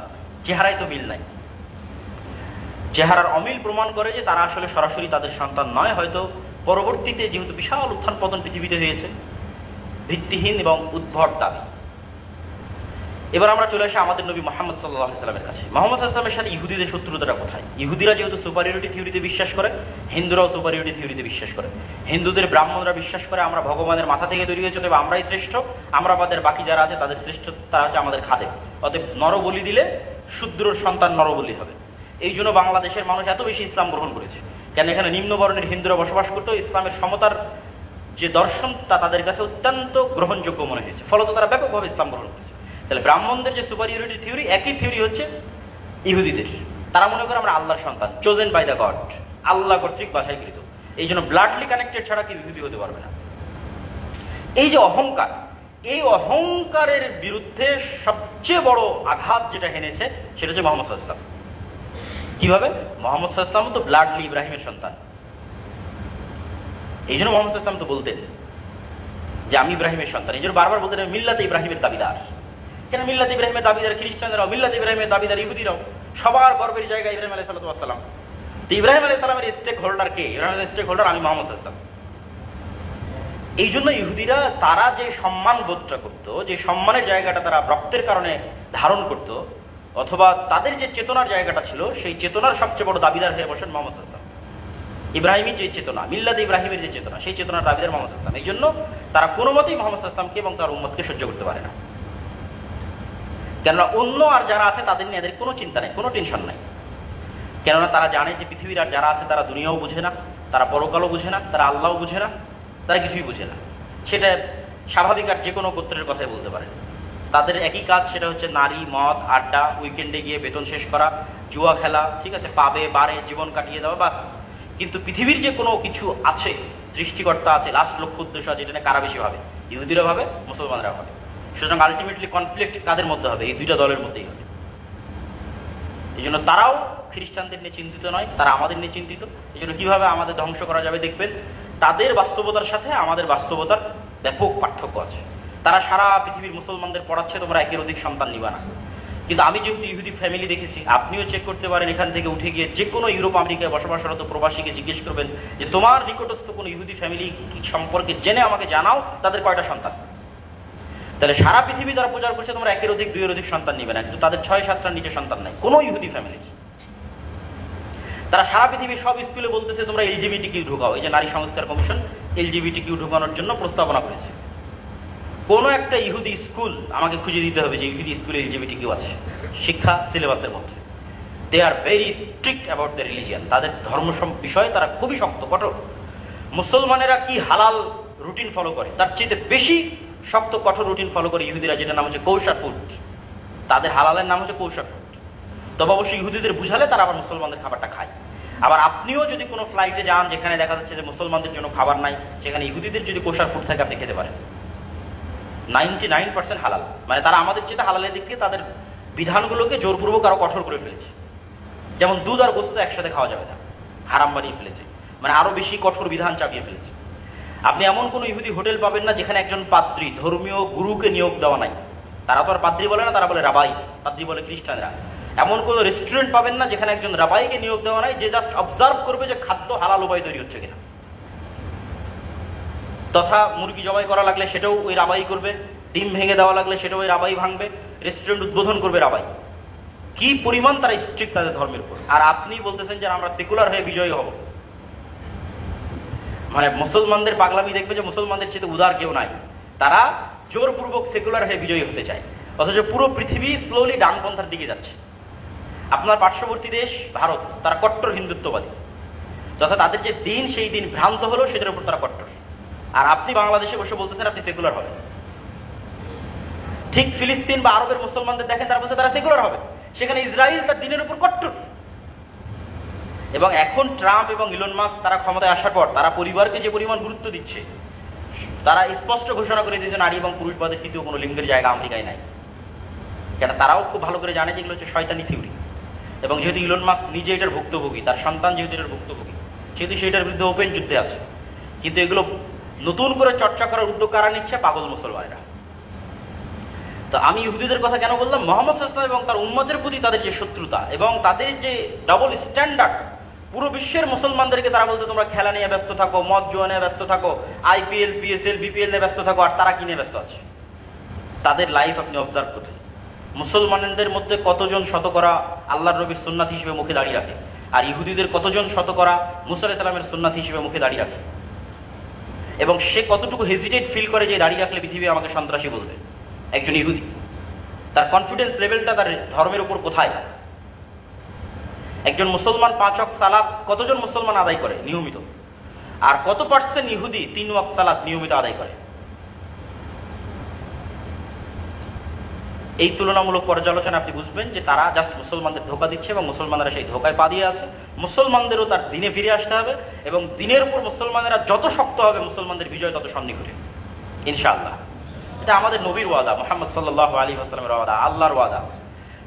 চেহারায় তো মিল নাই। চেহারার অমিল প্রমাণ করে যে তারা আসলে সরাসরি তাদের সন্তান নয়। হয়তো পরবর্তীতে যেহেতু বিশাল উত্থান পতন পৃথিবীতে হয়েছে, ভিত্তিহীন এবং উদ্ভট দাবি। এবার আমরা চলে আসি আমাদের নবী মুহাম্মদ সাল্লাল্লাহু আলাইহি সাল্লামের কাছে। মুহাম্মদ সাল্লাল্লাহু আলাইহি সাল্লামের সাথে ইহুদিদের শত্রুতাটা কোথায়? ইহুদিরা যেহেতু সুপারিয়রিটি থিওরিতে বিশ্বাস করে, হিন্দুরাও সুপারিয়রিটি থিওরিতে বিশ্বাস করে। হিন্দুদের ব্রাহ্মণরা বিশ্বাস করে আমরা ভগবানের মাথা থেকে তৈরি হয়েছে, তবে আমরাই শ্রেষ্ঠ, আমরা আমাদের বাকি যারা আছে তাদের শ্রেষ্ঠ, তারা হচ্ছে আমাদের খাদেম। অতএব নরবলি দিলে শূদ্রর সন্তান নরবলি হবে। এই জন্য বাংলাদেশের মানুষ এত বেশি ইসলাম গ্রহণ করেছে, কেন এখানে নিম্নবর্ণের হিন্দুরা বসবাস করতো, ইসলামের সমতার যে দর্শন তা তাদের কাছে অত্যন্ত গ্রহণযোগ্য মনে হয়েছে, ফলত তারা ব্যাপকভাবে ইসলাম গ্রহণ করেছে। তাহলে ব্রাহ্মণদের যে সুপারিয়রিটি থিওরি, একই থিওরি হচ্ছে ইহুদিদের। তারা মনে করে আমরা আল্লাহর সন্তান, চোজেন বাই দ্য গড, আল্লাহ কর্তৃক বাছাইকৃত, এই জন্য ব্লাডলি কানেক্টেড ছাড়া কেউ ইহুদি হতে পারবে না। এই যে অহংকার, এই অহংকারের বিরুদ্ধে সবচেয়ে বড় আঘাত যেটা হেনেছে সেটা হচ্ছে মুহাম্মদ সাল্লাল্লাহু আলাইহি ওয়াসাল্লাম। কিভাবে? মুহাম্মদ সাল্লাল্লাহু আলাইহি ওয়াসাল্লাম তো ব্লাডলি ইব্রাহিমের সন্তান। এই জন্য মুহাম্মদ সাল্লাল্লাহু আলাইহি ওয়াসাল্লাম তো বলতেন যে আমি ইব্রাহিমের সন্তান। এই জন্য বারবার বলতেন মিল্লাতে ইব্রাহিমের দাবিদার। কেন মিল্লাতে ইব্রাহিমের দাবিদার খ্রিস্টানরাও, মিল্লাতে ইব্রাহিমের দাবিদার ইহুদিরাও, সবার গর্বের জায়গা ইব্রাহিম আলাইহিস সালাম। তো ইব্রাহিম আলাইহিস সালামের স্টেক হোল্ডার কে? ইব্রাহিমের স্টেক হোল্ডার আমি মুহাম্মদ সাল্লাল্লাহু আলাইহি ওয়াসাল্লাম। এই জন্য ইহুদিরা তারা যে সম্মান বোধটা করতো, যে সম্মানের জায়গাটা তারা রক্তের কারণে ধারণ করত, অথবা তাদের যে চেতনার জায়গাটা ছিল, সেই চেতনার সবচেয়ে বড় দাবিদার হয়ে বসেন মুহাম্মদ সাল্লাল্লাহু আলাইহি ওয়াসাল্লাম। ইব্রাহিমী যে চেতনা, মিল্লাতে ইব্রাহিমের যে চেতনা, সেই চেতনার দাবিদার মুহাম্মদ সাল্লাল্লাহু আলাইহি ওয়াসাল্লাম। এই জন্য তারা কোনো মতেই মুহাম্মদ সাল্লাল্লাহু আলাইহি ওয়াসাল্লামকে এবং তার উম্মতকে সহ্য করতে পারে না। কেননা অন্য আর যারা আছে তাদের নিয়ে এদের কোনো চিন্তা নেই, কোনো টেনশন নাই। কেননা তারা জানে যে পৃথিবীর আর যারা আছে তারা দুনিয়াও বুঝে না, তারা পরকালও বুঝে না, তারা আল্লাহও বুঝে না, তারা কিছুই বুঝে না। সেটা স্বাভাবিক আর যে কোনো গোত্রের কথাই বলতে পারে। তাদের একই কাজ, সেটা হচ্ছে নারী, মদ, আড্ডা, উইকেন্ডে গিয়ে বেতন শেষ করা, জুয়া খেলা, ঠিক আছে, পাবে বারে জীবন কাটিয়ে দেওয়া, বাস। কিন্তু পৃথিবীর যে কোনো কিছু আছে, সৃষ্টিকর্তা আছে, লাস্ট লক্ষ্য উদ্দেশ্য আছে, এটা নিয়ে কারা বেশি ভাবে? ইহুদিরা ভাবে, মুসলমানরা ভাবে। সুতরাং আলটিমেটলি কনফ্লিক্ট কাদের মধ্যে হবে? এই দুইটা দলের মধ্যেই হবে। এই জন্য তারাও খ্রিস্টানদের নিয়ে চিন্তিত নয়, তারা আমাদের নিয়ে চিন্তিত। এই জন্য কিভাবে আমাদের ধ্বংস করা যাবে দেখবেন, তাদের বাস্তবতার সাথে আমাদের বাস্তবতার ব্যাপক পার্থক্য আছে। তারা সারা পৃথিবীর মুসলমানদের পড়াচ্ছে তোমরা একের অধিক সন্তান নিবা না। কিন্তু আমি যেহেতু ইহুদি ফ্যামিলি দেখেছি, আপনিও চেক করতে পারেন, এখান থেকে উঠে গিয়ে যে কোনো ইউরোপ আমেরিকায় বসবাসরত প্রবাসীকে জিজ্ঞেস করবেন যে তোমার নিকটস্থ কোনো ইহুদি ফ্যামিলি সম্পর্কে জেনে আমাকে জানাও তাদের কয়টা সন্তান। তাহলে সারা পৃথিবী তারা প্রচার করছে তোমরা একের অধিক, দুইয়ের অধিক সন্তান নিবে না, কিন্তু তাদের 6-7টার নিচে সন্তান নাই কোনো ইহুদি ফ্যামিলির। তারা সারা পৃথিবীর সব স্কুলে বলতেছে তোমরা এলজিবিটিকিউ ঢুকাও। এই যে নারী সংস্কার কমিশন এলজিবিটিকিউ ঢুকানোর জন্য প্রস্তাবনা করেছে। কোনো একটা ইহুদি স্কুল আমাকে খুঁজে দিতে হবে যে ইহুদি স্কুলে এলজিবিটিকিউ আছে শিক্ষা সিলেবাসের মধ্যে। They are very strict about the religion. তাদের ধর্ম বিষয়ে তারা খুবই শক্ত, কঠোর। মুসলমানেরা কি হালাল রুটিন ফলো করে, তার চেয়ে বেশি শক্ত কঠোর রুটিন ফলো করে ইহুদিরা, যেটা নাম হচ্ছে কৌশার ফুড। তাদের হালালের নাম হচ্ছে কৌশার ফুড। তবে অবশ্যই ইহুদিদের বুঝালে তারা আবার মুসলমানদের খাবারটা খায়। আবার আপনিও যদি কোনো ফ্লাইটে যান যেখানে দেখা যাচ্ছে যে মুসলমানদের জন্য খাবার নাই, সেখানে ইহুদিদের যদি কোষার ফুড থাকে আপনি খেতে পারেন। 99% হালাল। মানে তারা আমাদের যেটা হালালের দিক থেকে তাদের বিধানগুলোকে জোরপূর্বক আরো কঠোর করে ফেলেছে। যেমন দুধ আর গোস্ত একসাথে খাওয়া যাবে না, হারাম বানিয়ে ফেলেছে, মানে আরো বেশি কঠোর বিধান চাপিয়ে ফেলেছে। আপনি এমন কোনো ইহুদি হোটেল পাবেন না যেখানে একজন পাদ্রী, ধর্মীয় গুরুকে নিয়োগ দেওয়া নাই। তারা তো আর পাদ্রী বলে না, তারা বলে রাবাই, পাদ্রী বলে খ্রিস্টানরা। এমন কোনো রেস্টুরেন্ট পাবেন না যেখানে একজন রাবাইকে নিয়োগ দেওয়া নাই, যে জাস্ট অবজার্ভ করবে যে খাদ্য হালাল উপায় তৈরি হচ্ছে কিনা। তথা মুরগি জবাই করা লাগলে সেটাও ওই রাবাই করবে, ডিম ভেঙে দেওয়া লাগলে সেটাও ওই রাবাই ভাঙবে, রেস্টুরেন্ট উদ্বোধন করবে রাবাই। কি পরিমাণ তারা স্ট্রিক্ট তাদের ধর্মের উপর। আর আপনি বলতেছেন যে আমরা সেকুলার হয়ে বিজয়ী হব। মানে মুসলমানদের পাগলামি দেখবে যে মুসলমানদের চেয়ে উদার কেউ নাই, তারা জোরপূর্বক সেকুলার হয়ে বিজয়ী হতে চায়, অথচ পুরো পৃথিবী স্লোলি ডানপন্থার দিকে যাচ্ছে। আপনার পার্শ্ববর্তী দেশ ভারত, তারা কট্টর হিন্দুত্ববাদী, তথা তাদের যে দিন সেই দিন ভ্রান্ত হলো সেটার উপর তারা কট্টর। আর আপনি বাংলাদেশে বসে বলতেছেন আপনি সেকুলার হবেন। ঠিক ফিলিস্তিন বা আরবের মুসলমানদের দেখেন, তারা বলছে তারা সেকুলার হবে, সেখানে ইসরায়েল তার দিনের উপর কট্টর। এবং এখন ট্রাম্প এবং ইলন মাস্ক তারা ক্ষমতায় আসার পর তারা পরিবারকে যে পরিমাণ গুরুত্ব দিচ্ছে, তারা স্পষ্ট ঘোষণা করে দিয়েছে নারী এবং পুরুষবাদের তৃতীয় কোনো লিঙ্গের জায়গা আমেরিকায় নাই। কেন তারাও খুব ভালো করে জানে যে এগুলো হচ্ছে শয়তানি থিওরি। এবং যেহেতু ইলন মাস্ক নিজে এটার ভুক্তভোগী, তার সন্তান যেহেতু এটার ভুক্তভোগী, সেহেতু সেটার বিরুদ্ধে ওপেন যুদ্ধে আছে। কিন্তু এগুলো নতুন করে চর্চা করার উদ্যোগ কারা নিচ্ছে? পাগল মুসলমানেরা। তো আমি ইহুদিদের কথা কেন বললাম? মুহাম্মদ সাল্লাল্লাহু আলাইহি ওয়াসাল্লাম এবং তার উম্মতের প্রতি তাদের যে শত্রুতা এবং তাদের যে ডাবল স্ট্যান্ডার্ড, পুরো বিশ্বের মুসলমানদেরকে তারা বলছে তোমরা খেলা নিয়ে ব্যস্ত থাকো, মদ জুয়া নিয়ে ব্যস্ত থাকো, আইপিএল, পিএসএল, বিপিএল নিয়ে ব্যস্ত থাকো, আর তারা কি নিয়ে ব্যস্ত আছে? তাদের লাইফ আপনি অবজার্ভ করবেন, মুসলমানদের মধ্যে কতজন শতকরা আল্লাহর নবীর সুন্নাত হিসেবে মুখে দাঁড়িয়ে রাখে, আর ইহুদিদের কতজন শতকরা মুসা আলাইহিস সালামের সুন্নাত হিসেবে মুখে দাঁড়িয়ে রাখে, এবং সে কতটুকু হেজিটেট ফিল করে যে দাঁড়িয়ে রাখলে পৃথিবী আমাকে সন্ত্রাসী বলবে। একজন ইহুদি, তার কনফিডেন্স লেভেলটা তার ধর্মের উপর কোথায়? একজন মুসলমান 5 ওয়াক্ত সালাত কতজন মুসলমান আদায় করে নিয়মিত, আর কত পার্সেন্ট ইহুদি 3 ওয়াক্ত সালাত নিয়মিত আদায় করে? এই তুলনামূলক পর্যালোচনা আপনি বুঝবেন যে তারা জাস্ট মুসলমানদের ধোঁকা দিচ্ছে এবং মুসলমানরা সেই ধোঁকায় পা দিয়ে আছে। মুসলমানদেরও তার দিনে ফিরে আসতে হবে, এবং দিনের উপর মুসলমানেরা যত শক্ত হবে মুসলমানদের বিজয় তত সন্নিকটে ইনশাআল্লাহ। এটা আমাদের নবীর ওয়াদা, মুহাম্মদ সাল্লাল্লাহু আলাইহি ওয়াসাল্লামের ওয়াদা, আল্লাহর ওয়াদা।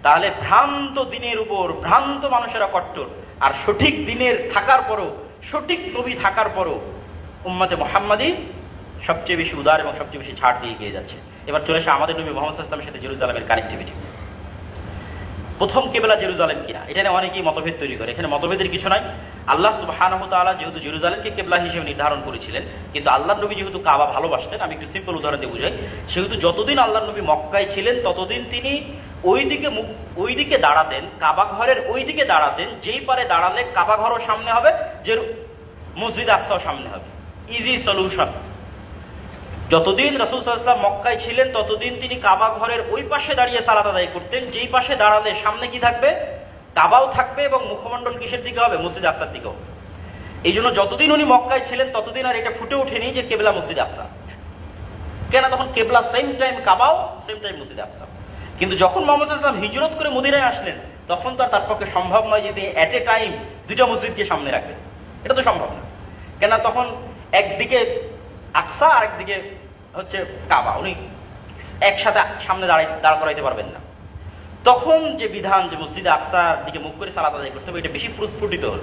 তাহলে ভ্রান্ত দিনের উপর ভ্রান্ত মানুষেরা কট্টর, আর সঠিক দিনের থাকার পরও, সঠিক নবী থাকার পরও উম্মতে মুহাম্মাদি সবচেয়ে বেশি উদার এবং সবচেয়ে বেশি ছাড় দিয়ে এগিয়ে যাচ্ছে। এবার চলে আসে আমাদের নবী মুহাম্মদ সাল্লাল্লাহু আলাইহি ওয়াসাল্লামের সাথে জেরুজালেমের কানেক্টিভিটি। প্রথম কিবলা জেরুজালেম কিনা, এটা নিয়ে অনেকেই মতভেদ তৈরি করে। এখানে মতভেদের কিছু নাই। আল্লাহ সুবহানাহু ওয়া তাআলা যেহেতু জেরুজালেমকে কিবলা হিসেবে নির্ধারণ করেছিলেন, কিন্তু আল্লাহর নবী যেহেতু কাবা ভালোবাসতেন, আমি একটু সিম্পল উদাহরণ দিয়ে বুঝাই, সেহেতু যতদিন আল্লাহর নবী মক্কায় ছিলেন ততদিন তিনি ওইদিকে দাঁড়াতেন, কাবা ঘরের ওইদিকে দাঁড়াতেন, যেই পারে দাঁড়ালে কাবা ঘরও সামনে হবে, যে মসজিদ আকসাও সামনে হবে। Easy solution. যতদিন রাসূল সাল্লাল্লাহু আলাইহি ওয়াসাল্লাম মক্কায় ছিলেন ততদিন তিনি কাবা ঘরের ওই পাশে দাঁড়িয়ে সালাত আদায় করতেন, যেই পাশে দাঁড়ালে সামনে কি থাকবে? কাবাও থাকবে, এবং মুখমণ্ডল কিসের দিকে হবে? মসজিদ আকসার দিকেও। এই জন্য যতদিন উনি মক্কায় ছিলেন ততদিন আর এটা ফুটে ওঠেনি যে কেবলা মসজিদ আকসা। কেন? তখন কেবলা সেম টাইম কাবাও, সেম টাইম মসজিদ আকসা। কিন্তু যখন মুহাম্মদ সাল্লাল্লাহু আলাইহি ওয়াসাল্লাম হিজরত করে মদিনায় আসলেন, তখন তো আর তার পক্ষে সম্ভব নয় যে তিনি এট এ টাইম দুইটা মসজিদকে সামনে রাখবেন। এটা তো সম্ভব না। কেন? তখন একদিকে আকসা আর একদিকে হচ্ছে কাবা, উনি একসাথে সামনে দাঁড় করাইতে পারবেন না। তখন যে বিধান যে মসজিদে আকসার দিকে মুখ করে সালাত আদায় করতে হবে, এটা বেশি প্রস্ফুটিত হল।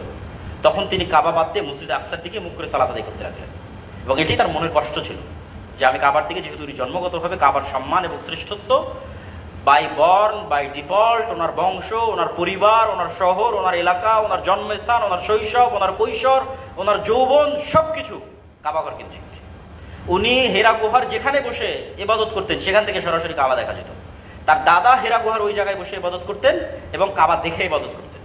তখন তিনি কাবা বাদ দিয়ে মসজিদে আকসার দিকে মুখ করে সালাত আদায় করতে লাগলেন, এবং এটাই তার মনের কষ্ট ছিল যে আমি কাবার দিকে, যেহেতু উনি জন্মগতভাবে কাবার সম্মান এবং শ্রেষ্ঠত্ব বাই বর্ন বাই ডিফল্ট, ওনার বংশ, ওনার পরিবার, ওনার শহর, ওনার এলাকা, ওনার জন্মস্থান, ওনার শৈশব, ওনার কৈশোর, ওনার যৌবন, সবকিছু কাবাঘর কেন্দ্রিক। উনি হেরা গুহার যেখানে বসে ইবাদত করতেন সেখান থেকে সরাসরি কাবা দেখা যেত। তার দাদা হেরা গুহার ওই জায়গায় বসে ইবাদত করতেন এবং কাবা দেখে ইবাদত করতেন।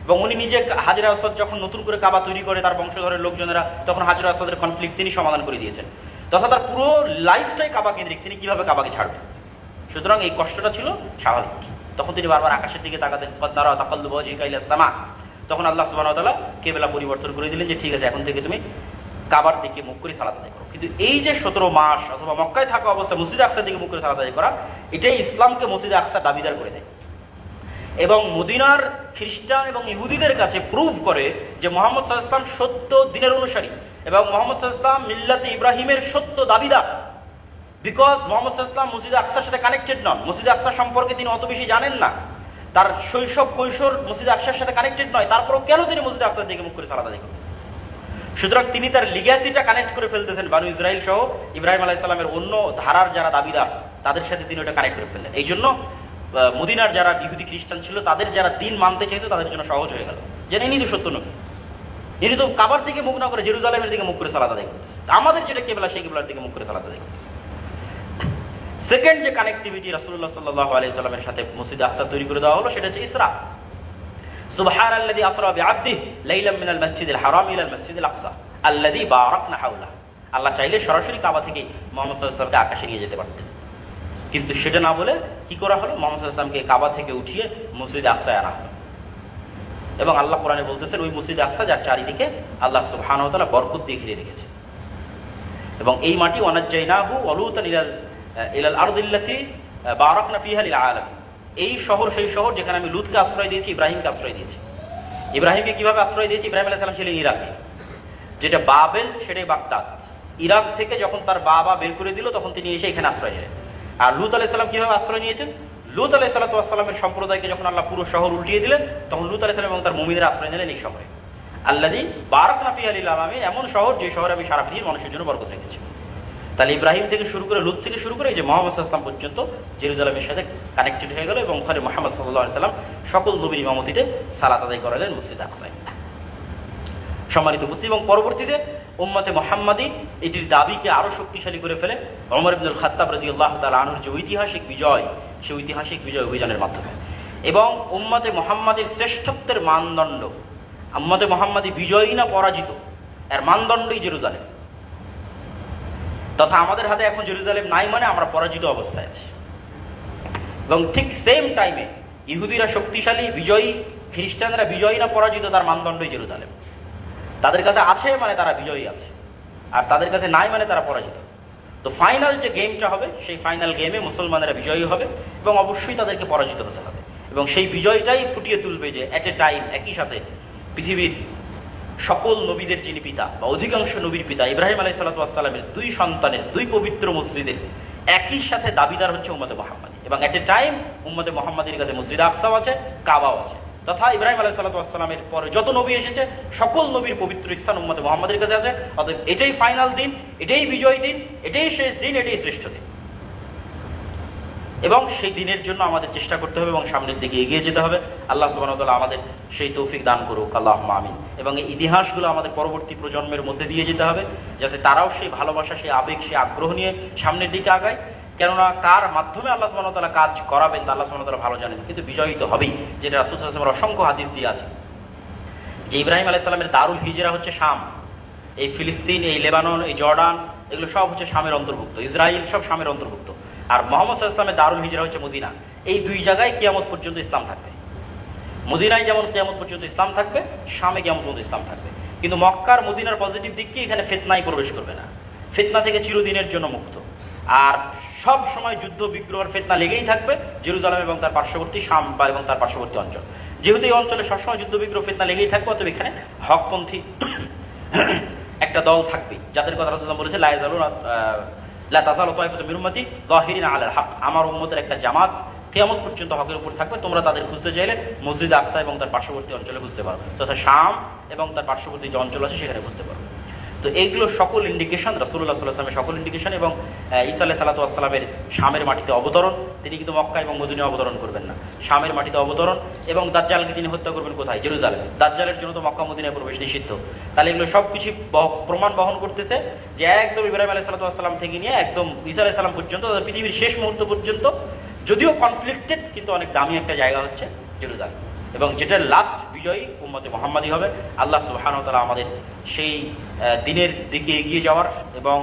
এবং উনি নিজে হাজরা আসওয়াদ যখন নতুন করে কাবা তৈরি করে তার বংশধরের লোকজনেরা, তখন হাজরা আসওয়াদের কনফ্লিক্ট তিনি সমাধান করে দিয়েছেন। তথা তার পুরো লাইফটাই কাবা কেন্দ্রিক, তিনি কিভাবে কাবাকে ছাড়বেন। সুতরাং এই কষ্টটা ছিল স্বাভাবিক। তখন তিনি বারবার আকাশের দিকে তাকাতেন, কদ্দারা তাকাল্লুবু ওয়াজহিকা ইলাস সামা। তখন আল্লাহ সুবহানাহু ওয়া তাআলা কিবলা পরিবর্তন করে দিলেন যে ঠিক আছে, এখন থেকে তুমি কাবার দিকে মুখ করে সালাত আদায় করো। কিন্তু এই যে 17 মাস অথবা মক্কায় থাকা অবস্থায় মসজিদ আকসার দিকে মুখ করে সালাত আদায় করা, এটাই ইসলামকে মসজিদ আকসার দাবিদার করে দেয়, এবং মদিনার খ্রিস্টান এবং ইহুদিদের কাছে প্রুভ করে যে মুহাম্মদ সাল্লাল্লাহু আলাইহি ওয়াসাল্লাম সত্য দিনের অনুসারী, এবং মুহাম্মদ সাল্লাল্লাহু আলাইহি ওয়াসাল্লাম মিল্লাতে ইব্রাহিমের সত্য দাবিদার। বিকজ মুহাম্মদ সাল্লাল্লাহু আলাইহি ওয়াসাল্লাম মসজিদ আকসার সাথে কানেক্টেড নন, মসজিদ আকসা সম্পর্কে তিনি অত বেশি জানেন না, তার শৈশব কৈশোর মসজিদ আকসার সাথে কানেক্টেড নয়, তারপরও কেন তিনি মসজিদ আকসার দিকে মুখ করে সালাত আদায় করবেন? সুতরাং তিনি তার লিগ্যাসিটা কানেক্ট করে ফেলতেছেন বানু ইসরাইল সহ ইব্রাহিম আলাইহিস সালামের অন্য ধারার যারা দাবিদার তাদের সাথে তিনি ওটা কানেক্ট করে ফেললেন। এই জন্য মদিনার যারা ইহুদি খ্রিস্টান ছিল তাদের যারা দিন মানতে চাইতো তাদের জন্য সহজ হয়ে গেল, যে ইনি তো সত্য নবী, ইনি তো কাবার দিকে মুখ না করে জেরুজালেমের দিকে মুখ করে সালাত আদায় করতেছে, আমাদের যেটা কেবলা সেই কেবলার দিকে মুখ করে সালাত আদায় করতেছে। সেকেন্ড যে কানেক্টিভিটি রাসূলুল্লাহ সাল্লাল্লাহু আলাইহি ওয়াসাল্লামের সাথে মসজিদ আকসা তৈরি করে দেওয়া হলো, সেটা হচ্ছে ইসরা। সুবহানাল্লাযী আসরা বিআবদিহি লাইলাম মিনাল মাসজিদিল হারাম ইলাল মাসজিদিল আকসা আল্লাযী বারাকনা হাওলাহু। আল্লাহ চাইলে সরাসরি কাবা থেকে মুহাম্মদ সাল্লাল্লাহু আলাইহি ওয়াসাল্লামকে আকাশে নিয়ে যেতে পারতেন, কিন্তু সেটা না বলে কি করা হলো? মুহাম্মদ সাল্লাল্লাহু আলাইহি ওয়াসাল্লামকে কাবা থেকে উঠিয়ে মসজিদে আকসায় আনা হলো। এবং আল্লাহ কোরআনে বলতেছেন ওই মসজিদে আকসা যার চারিদিকে আল্লাহ সুবহানাহু ওয়া তাআলা বরকত দিয়ে ঘিরে রেখেছে, এবং এই মাটি ওয়ানাজ্জাইনাহু ওয়া লূতান ইলাল আরদিল্লাতী বারাকনা ফিহা লিল আলামিন। এই শহর সেই শহর যেখানে আমি লূতকে আশ্রয় দিয়েছি, ইব্রাহিমকে আশ্রয় দিয়েছি। ইব্রাহিমকে কিভাবে আশ্রয় দিয়েছি? ইব্রাহিম আলাইহিস সালাম ছিলেন ইরাকে, যেটা বাবেল সেটাই বাগদাদ। ইরাক থেকে যখন তার বাবা বের করে দিল তখন তিনি এসে এখানে আশ্রয় নিলেন। আর লূত আলাইহিস সালাম কিভাবে আশ্রয় নিয়েছেন? লূত আলাইহিস সালামের সম্প্রদায়কে যখন আল্লাহ পুরো শহর উল্টিয়ে দিলেন তখন লূত আলাইহিস সালাম এবং তার মুমিনরা আশ্রয় নিলেন এই শহরে। আল্লাযী বারাকনা ফিহা লিল আলামিন, এমন শহর যে শহরে আমি সারা পৃথিবীর মানুষের জন্য বরকত রেখেছি। তাহলে ইব্রাহিম থেকে শুরু করে লূত থেকে শুরু করে এই যে মুহাম্মদ সাল্লাল্লাহু আলাইহি ওয়াসাল্লাম পর্যন্ত জেরুজালেমের সাথে কানেক্টেড হয়ে গেল, এবং ওখানে মুহাম্মদ সাল্লাল্লাহু আলাইহি ওয়াসাল্লাম সকল নবীর ইমামতিতে সালাত আদায় করালেন মসজিদ আকসায়। সম্মানিত মুসলিম, এবং পরবর্তীতে উম্মতে মুহাম্মাদি এটির দাবিকে আরো শক্তিশালী করে ফেলে ওমর ইবনুল খাত্তাব রাদিয়াল্লাহু তাআলা আনহুর যে ঐতিহাসিক বিজয়, সেই ঐতিহাসিক বিজয় অভিযানের মাধ্যমে। এবং উম্মতে মুহাম্মাদির শ্রেষ্ঠত্বের মানদণ্ড, উম্মতে মুহাম্মাদি বিজয়ী না পরাজিত, এর মানদণ্ডই জেরুজালেম। তথা আমাদের হাতে এখন জেরুজালেম নাই মানে আমরা পরাজিত অবস্থায় আছি। এবং ঠিক সেম টাইমে ইহুদিরা শক্তিশালী বিজয়ী, খ্রিস্টানরা বিজয়ী না পরাজিত, তার মানদণ্ডই জেরুজালেম। তাদের কাছে আছে মানে তারা বিজয়ী আছে, আর তাদের কাছে নাই মানে তারা পরাজিত। তো ফাইনাল যে গেমটা হবে, সেই ফাইনাল গেমে মুসলমানেরা বিজয়ী হবে এবং অবশ্যই তাদেরকে পরাজিত হতে হবে। এবং সেই বিজয়টাই ফুটিয়ে তুলবে যে এট এ টাইম একই সাথে পৃথিবীর সকল নবীদের যিনি পিতা বা অধিকাংশ নবীর পিতা ইব্রাহিম আলাইহিস সালামের দুই সন্তানের দুই পবিত্র মসজিদের একই সাথে দাবিদার হচ্ছে উম্মতে মুহাম্মাদি। এবং এট এ টাইম উম্মতে মুহাম্মাদির কাছে মসজিদ আকসাও আছে, কাবাও আছে। তথা ইব্রাহিম আলাইহিস সালামের পরে যত নবী এসেছে সকল নবীর পবিত্র স্থান উম্মতে মুহাম্মাদের কাছে আছে। অতএব এটাই ফাইনাল দিন, এটাই বিজয় দিন, এটাই শেষ দিন, এটাই শ্রেষ্ঠ দিন। এবং সেই দিনের জন্য আমাদের চেষ্টা করতে হবে এবং সামনের দিকে এগিয়ে যেতে হবে। আল্লাহ সুবহানাহু ওয়া তাআলা আমাদের সেই তৌফিক দান করুক, আল্লাহুম্মা আমিন। এবং এই ইতিহাসগুলো আমাদের পরবর্তী প্রজন্মের মধ্যে দিয়ে যেতে হবে, যাতে তারাও সেই ভালোবাসা, সেই আবেগ, সেই আগ্রহ নিয়ে সামনের দিকে আগায়। কেননা কার মাধ্যমে আল্লাহ সুবহানাহু ওয়া তাআলা কাজ করাবেন তা আল্লাহ সুবহানাহু ওয়া তাআলা ভালো জানেন, কিন্তু বিজয়ী তো হবেই। যেটা রাসূল সাল্লাল্লাহু আলাইহি ওয়াসাল্লামের অসংখ্য হাদিস দিয়ে আছে যে ইব্রাহিম আলাইহিস সালামের দারুল হিজরা হচ্ছে শাম। এই ফিলিস্তিন, এই লেবানন, এই জর্ডান, এগুলো সব হচ্ছে শামের অন্তর্ভুক্ত, ইসরায়েল সব শামের অন্তর্ভুক্ত। আর মুহাম্মদ সাল্লাল্লাহু আলাইহি ওয়াসাল্লামের দারুল হিজরা হচ্ছে মদিনা। এই দুই জায়গায় কিয়ামত পর্যন্ত ইসলাম থাকবে। মদিনায় যেমন কিয়ামত পর্যন্ত ইসলাম থাকবে, শামে কিয়ামত পর্যন্ত ইসলাম থাকবে। কিন্তু মক্কার মদিনার পজিটিভ দিক কি, এখানে ফিতনায় প্রবেশ করবে না, ফিতনা থেকে চিরদিনের জন্য মুক্ত। আর সব সময় যুদ্ধ বিগ্রহ ফিতনা লেগেই থাকবে জেরুজালেম এবং তার পার্শ্ববর্তী শাম এবং তার পার্শ্ববর্তী অঞ্চল। যেহেতু এই অঞ্চলে সবসময় যুদ্ধ বিগ্রহ ফিতনা লেগেই থাকবে, অতএব এখানে হকপন্থী একটা দল থাকবে, যাদের কথা রাসূলুল্লাহ বলেছে লা তাযালু তায়ফাতুম মিন উম্মতি যাহিরিনা আলাল হক। আমার উম্মতের একটা জামাত কিয়ামত পর্যন্ত হকের উপর থাকবে। তোমরা তাদের খুঁজতে চাইলে মসজিদ আকসা এবং তার পার্শ্ববর্তী অঞ্চলে খুঁজতে পারো, তথা শাম এবং তার পার্শ্ববর্তী যে অঞ্চল আছে সেখানে খুঁজতে পারো। তো এইগুলো সকল ইন্ডিকেশন, রাসূলুল্লাহ সাল্লাল্লাহু আলাইহি ওয়াসাল্লামের সকল ইন্ডিকেশন। এবং ঈসা আলাইহিস সালাতু ওয়াস সালামের শামের মাটিতে অবতরণ, তিনি কিন্তু মক্কা এবং মদিনায় অবতরণ করবেন না, শামের মাটিতে অবতরণ। এবং দাজ্জালকে তিনি হত্যা করবেন কোথায়? জেরুজালেমে। দাজ্জালের জন্য তো মক্কা মদিনায় প্রবেশ নিষিদ্ধ। তাহলে এগুলো সবকিছু প্রমাণ বহন করতেছে যে একদম ইব্রাহিম আলাইহিস সালাতু ওয়াস সালাম থেকে নিয়ে একদম ঈসা আলাইহিস সালাম পর্যন্ত, পৃথিবীর শেষ মুহূর্ত পর্যন্ত, যদিও কনফ্লিক্টেড, কিন্তু অনেক দামি একটা জায়গা হচ্ছে জেরুজালেম। এবং যেটার লাস্ট বিজয়ী উম্মতে মুহাম্মাদি হবে। আল্লাহ সুবহানাহু ওয়া তাআলা আমাদের সেই দিনের দিকে এগিয়ে যাওয়ার এবং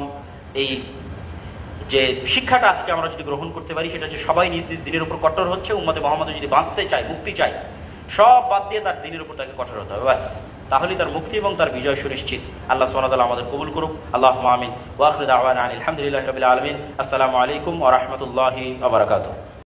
এই যে শিক্ষাটা আজকে আমরা যদি গ্রহণ করতে পারি, সেটা হচ্ছে সবাই নিজ নিজ দিনের উপর কঠোর হচ্ছে। উম্মতে মুহাম্মাদি যদি বাঁচতে চায়, মুক্তি চায়, সব বাদ দিয়ে তার দিনের উপর তাকে কঠোর হতে হবে, ব্যাস। তাহলেই তার মুক্তি এবং তার বিজয় সুনিশ্চিত। আল্লাহ সুবহানাহু ওয়া তাআলা আমাদের কবুল করুক, আল্লাহুম্মা আমিন। ওয়া আখিরু দাওয়ানা আলহামদুলিল্লাহি রাব্বিল আলামিন। আসসালামু আলাইকুম ওয়া রাহমাতুল্লাহি ওয়া বারাকাতুহু।